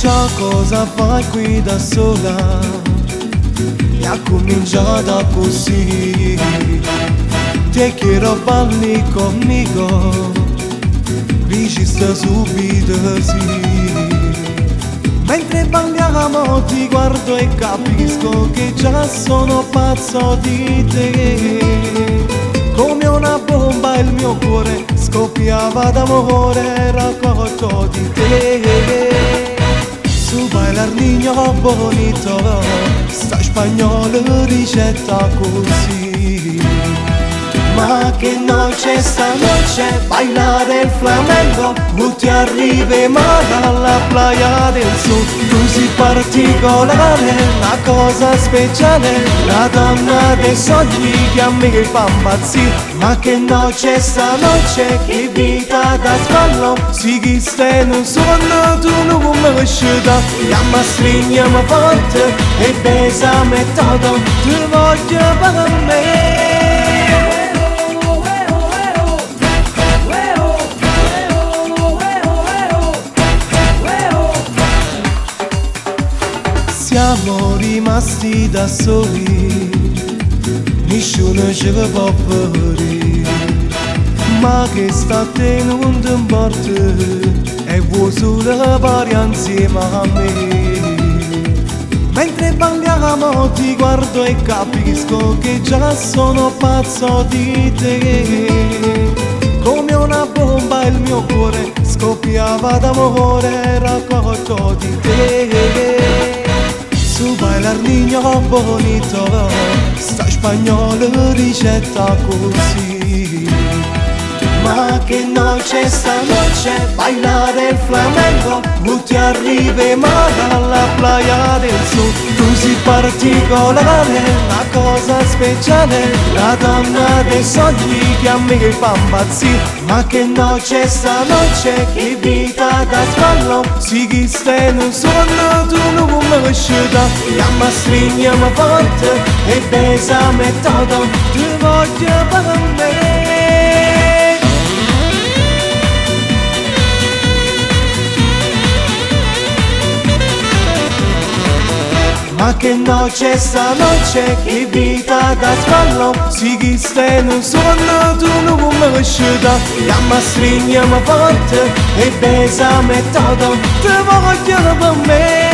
Ciao, cosa fai qui da sola? E ha cominciato così. Te quiero balli conmigo, dici subito sì. Mentre balliamo ti guardo e capisco che già sono pazzo di te. Come una bomba il mio cuore scoppiava d'amore raccolto di te. Su bailar niño bonito, sta spagnolo ricetta così. Ma che noche sta noche, bailare il flamenco, tu ti arrivi male alla playa del sud. Tu sei particolare, una cosa speciale, la donna dei sogni che a me fa impazzire. Ma che noche sta noche, che vita da sballo, si chi stai in un sonno tu non mi uscita. Chiama stringiamo forte e besame todo, ti voglio per me. Siamo rimasti da soli, nessuno ci può vedere, ma che sta te non ti importa e vuoi solo fare insieme a me. Mentre balliamo ti guardo e capisco che già sono pazzo di te. Come una bomba il mio cuore scoppiava d'amore raccolto di te. Su bailar niño bonito, sta spagnolo ricetta così. Ma che noche sta noche, bailare il flamenco, tu ti arrivi male alla playa del sud. Tu sei particolare, una cosa speciale, la donna dei sogni che a me fa impazzire. Ma che noche sta noche, che vita da sballo, si chi stai in un sonno tu non mi uscita. Chiama stringiamo forte e besame todo, ti voglio per me. Ma che noche sta noche, che vita da sballo, si chi stai in un sonno tu non mi uscita. Chiama stringiamo forte e besame todo, ti voglio per me.